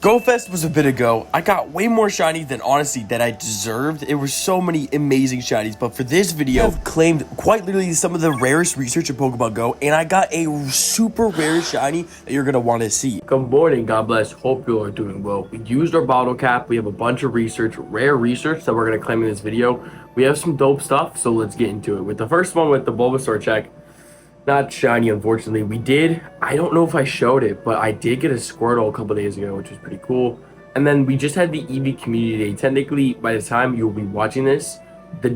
GoFest was a bit ago. I got way more shinies than honestly that I deserved. There were so many amazing shinies, but for this video, I've claimed quite literally some of the rarest research in Pokemon Go, and I got a super rare shiny that you're gonna want to see. Good morning, God bless. Hope you are doing well. We used our bottle cap. We have a bunch of research, rare research that we're gonna claim in this video. We have some dope stuff, so let's get into it. With the first one, with the Bulbasaur check. Not shiny, unfortunately. We did, I don't know if I showed it, but I did get a Squirtle a couple days ago, which was pretty cool. And then we just had the Eevee community day. Technically, by the time you'll be watching this, the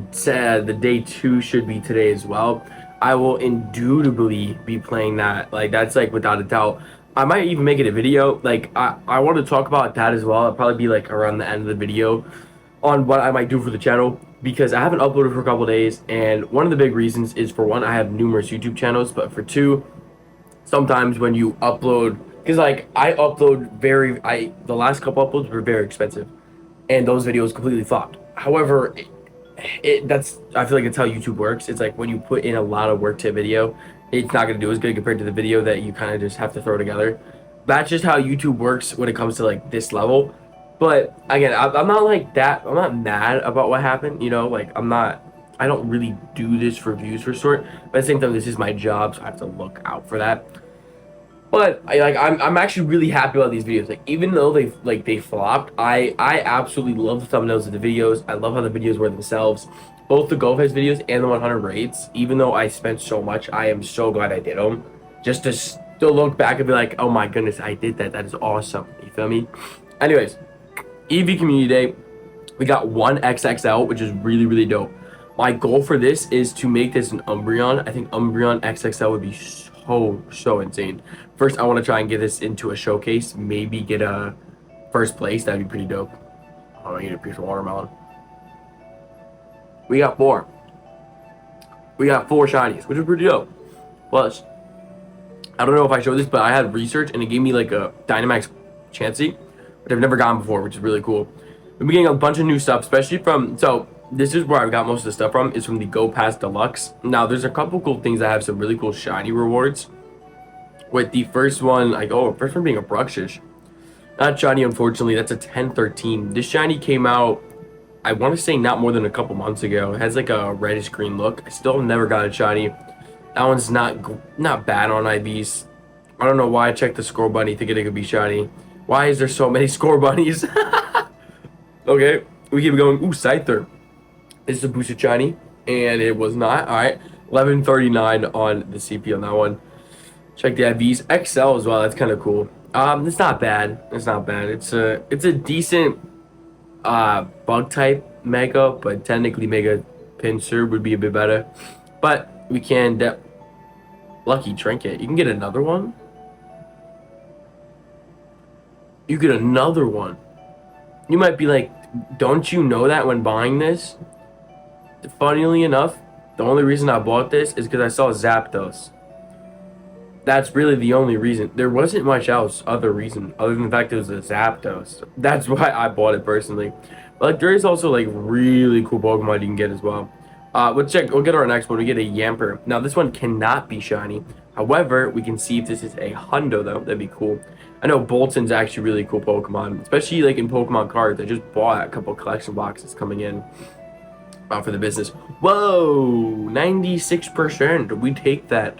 day 2 should be today as well. I will indubitably be playing that. Like, that's like without a doubt. I might even make it a video. Like, I want to talk about that as well. It'll probably be like around the end of the video on what I might do for the channel, because I haven't uploaded for a couple days, and one of the big reasons is, for one, I have numerous YouTube channels, but for two, sometimes when you upload, because like I upload the last couple uploads were very expensive, and those videos completely flopped. However, I feel like it's how YouTube works. It's like when you put in a lot of work to a video, it's not gonna do as good compared to the video that you kind of just have to throw together. That's just how YouTube works when it comes to like this level. But again, I'm not like that. I'm not mad about what happened, you know, like I don't really do this for views for short, but at the same time, this is my job, so I have to look out for that. But I'm actually really happy about these videos. Like, even though they flopped, I absolutely love the thumbnails of the videos. I love how the videos were themselves. Both the GoFest videos and the 100 raids, even though I spent so much, I am so glad I did them. Just to still look back and be like, oh my goodness, I did that. That is awesome. You feel me? Anyways. Eevee Community Day, we got one XXL, which is really, really dope. My goal for this is to make this an Umbreon. I think Umbreon XXL would be so insane. First, I want to try and get this into a showcase. Maybe get a first place. That'd be pretty dope. Oh, I need a piece of watermelon. We got 4. We got 4 shinies, which is pretty dope. Plus, I don't know if I showed this, but I had research, and it gave me like a Dynamax Chansey, which I've never gotten before, which is really cool. We've been getting a bunch of new stuff, especially from, so this is where I got most of the stuff from, is from the Go Pass Deluxe. Now, there's a couple cool things that have some really cool shiny rewards. With the first one, first one being a Bruxish. Not shiny, unfortunately. That's a 1013. This shiny came out, I want to say not more than a couple months ago. It has like a reddish green look. I still have never got a shiny. That one's not bad on IVs. I don't know why I checked the score bunny thinking it could be shiny. Why is there so many score bunnies? Okay, we keep going. Ooh, Scyther. This is a boosted shiny, and it was not. All right, 1139 on the CP on that one. Check the IVs. XL as well. That's kind of cool. It's not bad. It's not bad. It's a decent bug type mega, but technically Mega Pinsir would be a bit better. But we can Lucky Trinket. You can get another one. You get another one. You might be like, don't you know that when buying this? Funnily enough, the only reason I bought this is because I saw Zapdos. That's really the only reason. There wasn't much else other reason other than the fact it was a Zapdos. That's why I bought it personally. But like, there is also like really cool Pokemon you can get as well. We'll get our next one. We get a Yamper. Now this one cannot be shiny. However, we can see if this is a Hundo though. That'd be cool. I know Bolton's actually really cool Pokemon, especially like in Pokemon cards. I just bought a couple collection boxes coming in for the business. Whoa, 96%. We take that.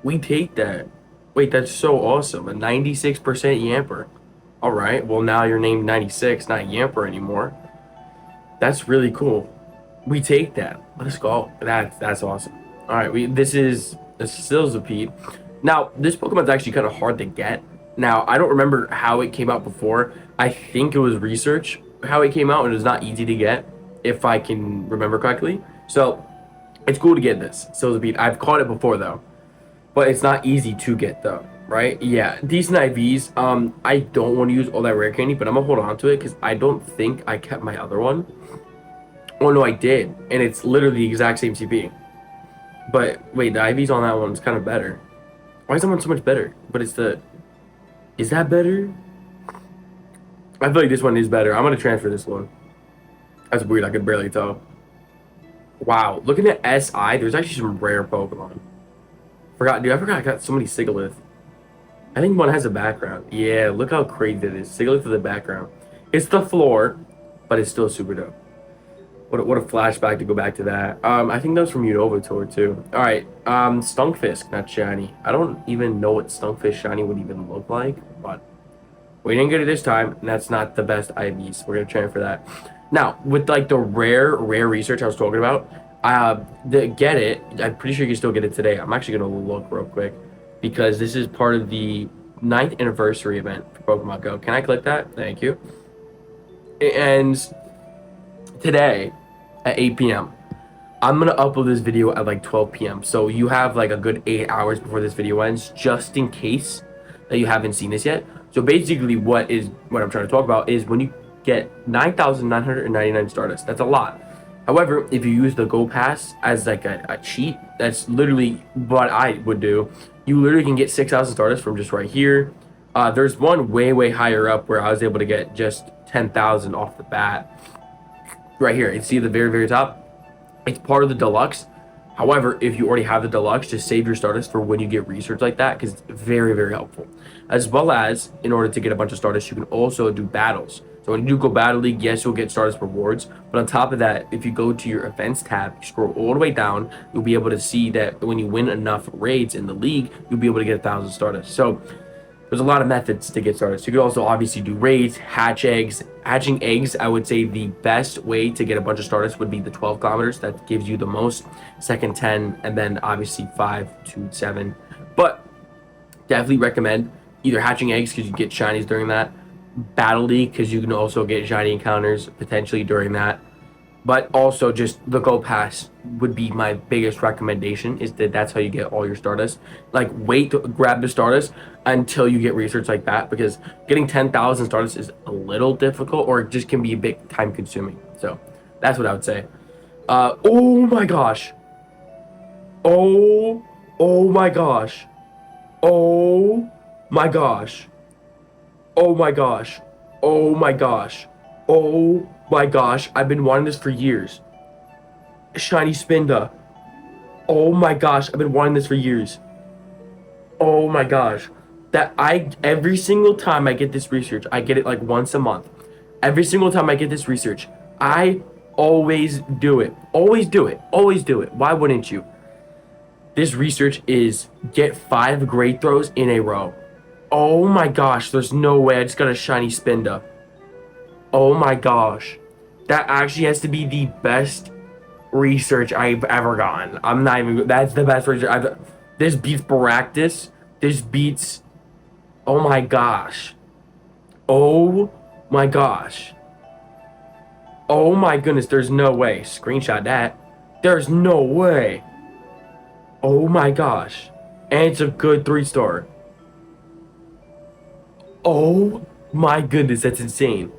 We take that. Wait, that's so awesome. A 96% Yamper. All right. Well, now you're named 96, not Yamper anymore. That's really cool. We take that. Let's go. That's awesome. All right. This is still Zapete. Now, this Pokemon's actually kind of hard to get. Now, I don't remember how it came out before. I think it was research how it came out, and it was not easy to get, if I can remember correctly. So, it's cool to get this. So, I've caught it before, though. But it's not easy to get, though, right? Yeah, decent IVs. I don't want to use all that rare candy, but I'm going to hold on to it, because I don't think I kept my other one. Oh, no, I did. And it's literally the exact same CP. But, wait, the IVs on that one is kind of better. Why is that one so much better? But it's the... Is that better? I feel like this one is better. I'm going to transfer this one. That's weird. I can barely tell. Wow. Looking at SI, there's actually some rare Pokemon. Dude, I forgot I got so many Sigalith. I think one has a background. Yeah, look how crazy it is. Take a look at the background. It's the floor, but it's still super dope. What a flashback to go back to that. I think that was from Unova Tour too. All right, Stunkfisk, not shiny. I don't even know what Stunkfisk shiny would even look like, but we didn't get it this time, and that's not the best IVs. We're gonna transfer that. Now, with like the rare research I was talking about, get it. I'm pretty sure you can still get it today. I'm actually gonna look real quick because this is part of the 9th anniversary event for Pokemon Go. Can I click that? Thank you. And today at 8 p.m. I'm gonna upload this video at like 12 p.m. So you have like a good 8 hours before this video ends, just in case that you haven't seen this yet. So basically, what I'm trying to talk about is when you get 9,999 Stardust. That's a lot. However, if you use the Go Pass as like a cheat, that's literally what I would do. You literally can get 6,000 Stardust from just right here. There's one way higher up where I was able to get just 10,000 off the bat. Right here, you see the very top. It's part of the deluxe. However, if you already have the deluxe, just save your Stardust for when you get research like that, because it's very helpful. As well as, in order to get a bunch of Stardust, you can also do battles. So when you do go Battle League, yes, you'll get Stardust rewards. But on top of that, if you go to your events tab, you scroll all the way down, you'll be able to see that when you win enough raids in the league, you'll be able to get 1,000 Stardust. So there's a lot of methods to get started. So you could also obviously do raids, hatch eggs. Hatching eggs, I would say the best way to get a bunch of Stardust would be the 12 kilometers. That gives you the most. Second 10, and then obviously 5 to 7. But definitely recommend either hatching eggs because you get shinies during that. Battle League because you can also get shiny encounters potentially during that. But also just the Go Pass would be my biggest recommendation, is that that's how you get all your Stardust. Like, wait to grab the Stardust until you get research like that, because getting 10,000 Stardust is a little difficult, or it just can be a bit time consuming. So that's what I would say. Oh my gosh. Oh my gosh. Oh my gosh. Oh my gosh. Oh my gosh. Oh my gosh, I've been wanting this for years. Shiny Spinda. Oh my gosh, I've been wanting this for years. Oh my gosh. Every single time I get this research, I get it like once a month. Every single time I get this research, I always do it. Always do it. Always do it. Why wouldn't you? This research is get 5 grade throws in a row. Oh my gosh, there's no way I just got a shiny Spinda. Oh my gosh. That actually has to be the best research I've ever gotten. I'm not even, that's the best research this beats Baractus. This beats, oh my gosh. Oh my gosh. Oh my goodness, there's no way. Screenshot that. There's no way. Oh my gosh. And it's a good 3-star. Oh my goodness, that's insane.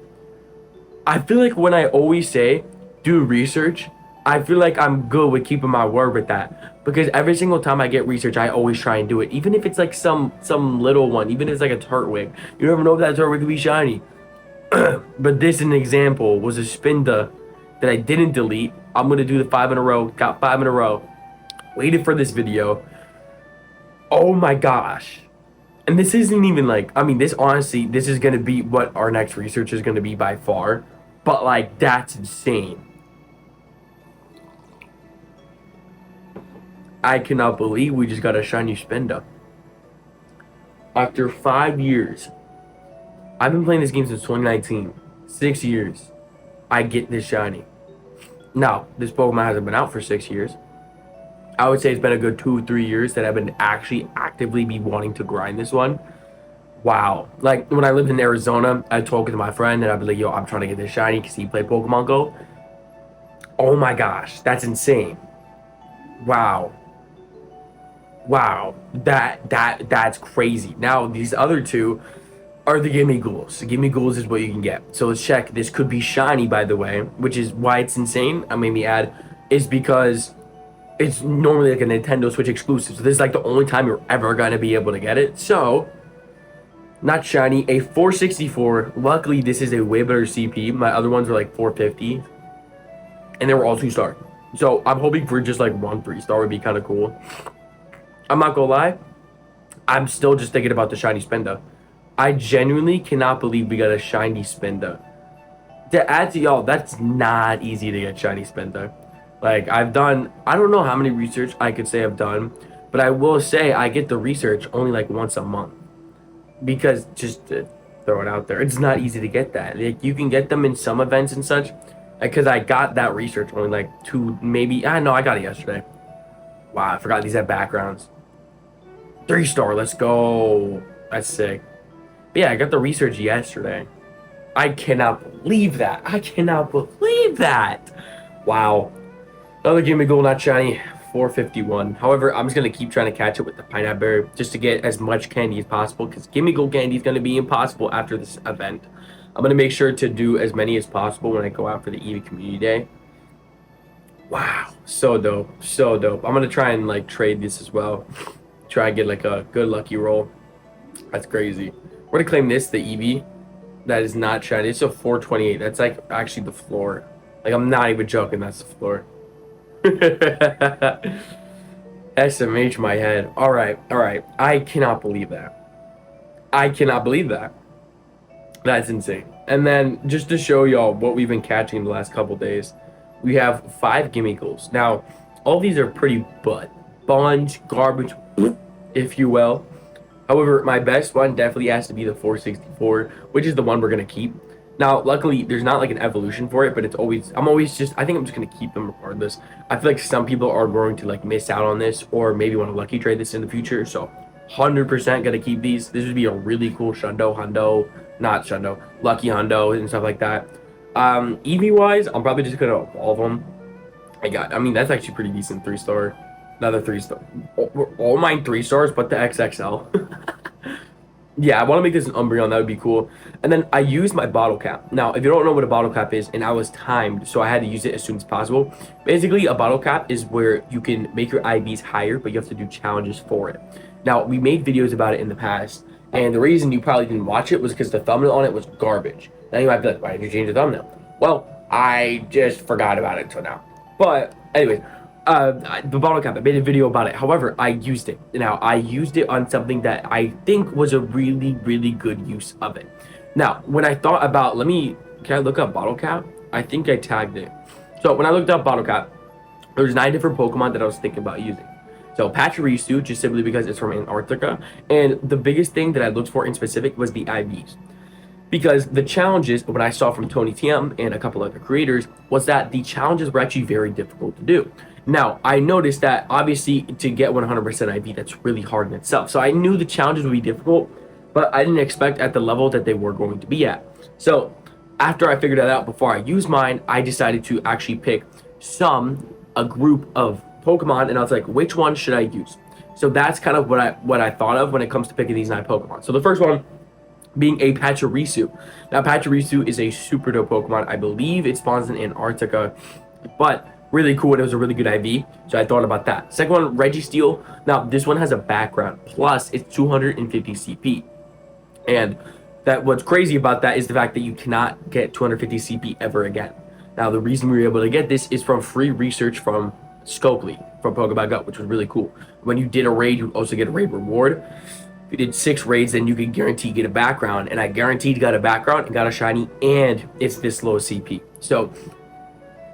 I feel like when I always say do research, I feel like I'm good with keeping my word with that, because every single time I get research, I always try and do it, even if it's like some little one, even if it's like a Turtwig. You never know if that Turtwig could be shiny. But this, an example, was a Spinda that I didn't delete. I'm gonna do the 5 in a row. Got 5 in a row. Waited for this video. Oh my gosh. And this isn't even like, I mean, this honestly, this is gonna be what our next research is gonna be by far. But like, that's insane. I cannot believe we just got a shiny Spinda. After 5 years. I've been playing this game since 2019. 6 years. I get this shiny. Now, this Pokemon hasn't been out for 6 years. I would say it's been a good 2-3 years that I've been actually actively be wanting to grind this one. Wow. Like, when I lived in Arizona, I'd talk with my friend and I'd be like, yo, I'm trying to get this shiny because he played Pokemon Go. Oh my gosh, that's insane. Wow. Wow. That's crazy. Now, these other two are the Gimmighouls. The Gimmighouls is what you can get. So let's check. This could be shiny, by the way, which is why it's insane. I made me add, is because it's normally like a Nintendo Switch exclusive. So this is like the only time you're ever going to be able to get it. So, not shiny, a 464. Luckily, this is a way better CP. My other ones were like 450. And they were all 2-star. So, I'm hoping for just like 1 3-star would be kind of cool. I'm not going to lie. I'm still just thinking about the shiny Spinda. I genuinely cannot believe we got a shiny Spinda. To add to y'all, that's not easy to get shiny Spinda. Like, I don't know how many research I could say I've done, but I will say I get the research only like once a month. Because, just to throw it out there, it's not easy to get that. Like, you can get them in some events and such. Because I got that research only like two, maybe, I know I got it yesterday. Wow, I forgot these have backgrounds. 3-star, let's go. That's sick. But yeah, I got the research yesterday. I cannot believe that. I cannot believe that. Wow. Another Gimmighoul, not shiny. 451. However, I'm just going to keep trying to catch it with the pineapple berry just to get as much candy as possible, because Gimmighoul candy is going to be impossible after this event. I'm going to make sure to do as many as possible when I go out for the Eevee Community Day. Wow. So dope. So dope. I'm going to try and like trade this as well. Try and get like a good lucky roll. That's crazy. We're going to claim this, the Eevee. That is not shiny. It's a 428. That's like actually the floor. Like, I'm not even joking. That's the floor. SMH my head. All right. I cannot believe that. I cannot believe that. That's insane. And then just to show y'all what we've been catching the last couple days, we have 5 Gimmighouls. Now, all these are pretty sponge, garbage, if you will. However, my best one definitely has to be the 464, which is the one we're going to keep. Now, luckily, there's not like an evolution for it, but it's always, I think I'm just going to keep them regardless. I feel like some people are going to like miss out on this or maybe want to lucky trade this in the future. So 100% going to keep these. This would be a really cool lucky hundo and stuff like that. Eevee wise, I'm probably just going to evolve them. I mean, that's actually pretty decent 3-star. Another 3-star. All mine 3-stars, but the XXL. Yeah, I want to make this an Umbreon. That would be cool. And then I used my bottle cap. Now, if you don't know what a bottle cap is, and I was timed, so I had to use it as soon as possible. Basically, a bottle cap is where you can make your IVs higher, but you have to do challenges for it. Now, we made videos about it in the past, and the reason you probably didn't watch it was because the thumbnail on it was garbage. Now you might be like, why did you change the thumbnail? Well, I just forgot about it until now. But anyways, the bottle cap, I made a video about it. However, I used it. Now, I used it on something that I think was a really, really good use of it. Now, when I thought about, can I look up bottle cap? I think I tagged it. So when I looked up bottle cap, there's 9 different Pokemon that I was thinking about using. So Pachirisu, just simply because it's from Antarctica. And the biggest thing that I looked for in specific was the IVs. Because the challenges, what I saw from Tony TM and a couple other creators, was that the challenges were actually very difficult to do. Now, I noticed that obviously to get 100% IV, that's really hard in itself. So I knew the challenges would be difficult, but I didn't expect at the level that they were going to be at. So after I figured that out before I used mine, I decided to actually pick a group of Pokemon, and I was like, which one should I use? So that's kind of what I thought of when it comes to picking these 9 Pokemon. So the first one being a Pachirisu. Now, Pachirisu is a super dope Pokemon. I believe it spawns in Antarctica, but really cool. It was a really good IV, so I thought about that. Second one, Registeel. Now, this one has a background, plus it's 250 CP. And what's crazy about that is the fact that you cannot get 250 CP ever again. Now, the reason we were able to get this is from free research from Scopely, from Pokemon Go, which was really cool. When you did a raid, you also get a raid reward. If you did 6 raids, then you could guarantee get a background, and I guaranteed got a background and got a shiny, and it's this low CP. So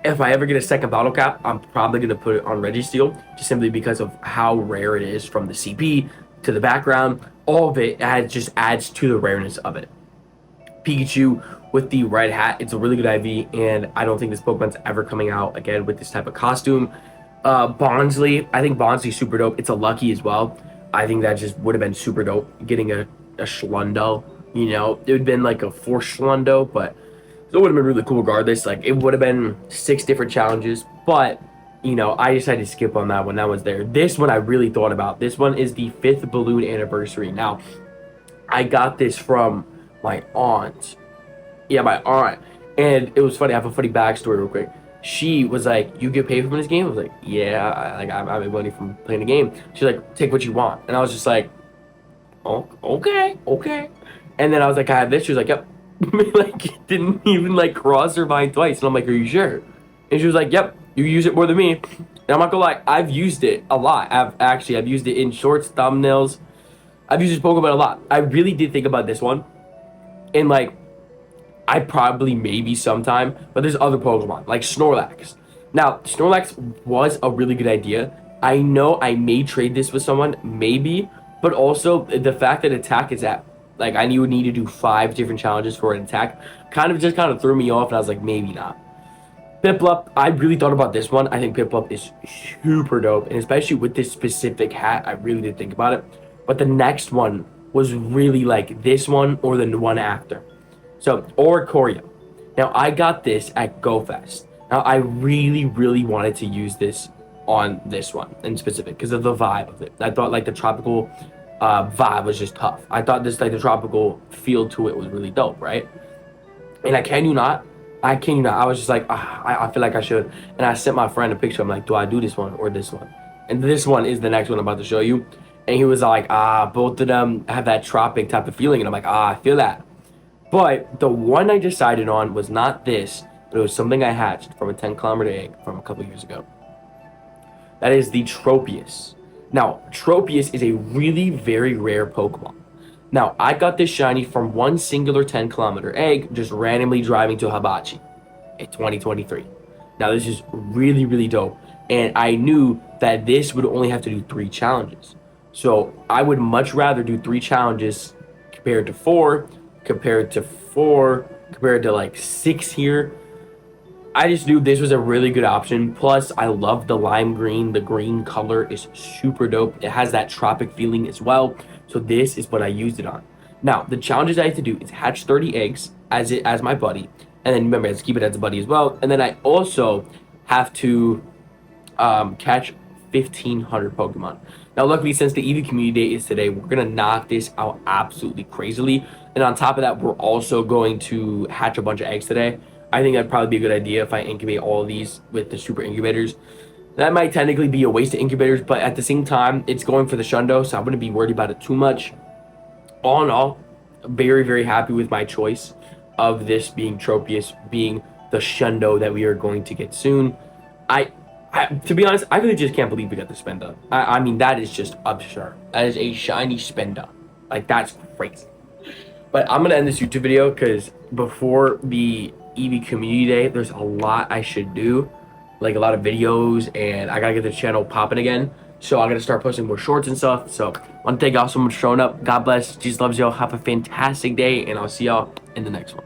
if I ever get a second bottle cap, I'm probably going to put it on Registeel, just simply because of how rare it is, from the CP to the background. All of it just adds to the rareness of it. Pikachu with the red hat, it's a really good IV, and I don't think this Pokemon's ever coming out again with this type of costume. Bonsly, I think Bonsly's super dope. It's a lucky as well. I think that just would have been super dope, getting a Schlundo. You know, it would have been like a 4 Schlundo, but it would have been really cool regardless. Like, it would have been 6 different challenges, but, you know, I decided to skip on that one. That was there. This one I really thought about. This one is the 5th balloon anniversary. Now, I got this from my aunt. Yeah, my aunt. And it was funny. I have a funny backstory real quick. She was like, you get paid from this game? I was like, yeah, I make money from playing the game. She's like, take what you want. And I was just like, oh, okay. And then I was like, I have this. She was like, yep. Like, it didn't even like cross her mind twice. And I'm like, are you sure? And she was like, yep, you use it more than me. And I'm not gonna lie, I've used it a lot. I've used it in shorts, thumbnails, I've used this Pokemon a lot. I really did think about this one, and like, I probably maybe sometime, but there's other Pokemon like Snorlax. Now, Snorlax was a really good idea. I know I may trade this with someone, maybe, but also the fact that attack is at like I would need to do 5 different challenges for an attack kind of threw me off, and I was like, maybe not. Piplup, I really thought about this one. I think Piplup is super dope, and especially with this specific hat, I really did think about it. But the next one was really like this one or the one after. So, Oricorio. Now, I got this at GoFest. Now, I really, really wanted to use this on this one in specific because of the vibe of it. I thought like the tropical vibe was just tough. I thought this like the tropical feel to it was really dope, right? And I kid you not, I was just like, I feel like I should. And I sent my friend a picture. I'm like, do I do this one or this one? And this one is the next one I'm about to show you. And he was like, both of them have that tropic type of feeling. And I'm like, I feel that. But the one I decided on was not this, but it was something I hatched from a 10-kilometer egg from a couple years ago. That is the Tropius. Now, Tropius is a really very rare Pokemon. Now, I got this shiny from one singular 10-kilometer egg, just randomly driving to Hibachi in 2023. Now, this is really, really dope. And I knew that this would only have to do 3 challenges. So I would much rather do 3 challenges compared to 4, compared to like 6 here. I just knew this was a really good option. Plus, I love the lime green. The green color is super dope. It has that tropic feeling as well. So this is what I used it on. Now, the challenges I have to do is hatch 30 eggs as my buddy. And then remember, I have to keep it as a buddy as well. And then I also have to catch 1,500 Pokemon. Now, luckily, since the Eevee Community Day is today, we're going to knock this out absolutely crazily. And on top of that, we're also going to hatch a bunch of eggs today. I think that'd probably be a good idea if I incubate all of these with the super incubators. That might technically be a waste of incubators, but at the same time, it's going for the Shundo, so I wouldn't be worried about it too much. All in all, very, very happy with my choice of this being Tropius, being the Shundo that we are going to get soon. To be honest, I really just can't believe we got the Spinda. I mean, that is just absurd. That is a shiny Spinda. Like, that's crazy. But I'm going to end this YouTube video because before the Eevee Community Day, there's a lot I should do. Like, a lot of videos, and I got to get the channel popping again. So I got to start posting more shorts and stuff. So I want to thank y'all so much for showing up. God bless. Jesus loves y'all. Have a fantastic day, and I'll see y'all in the next one.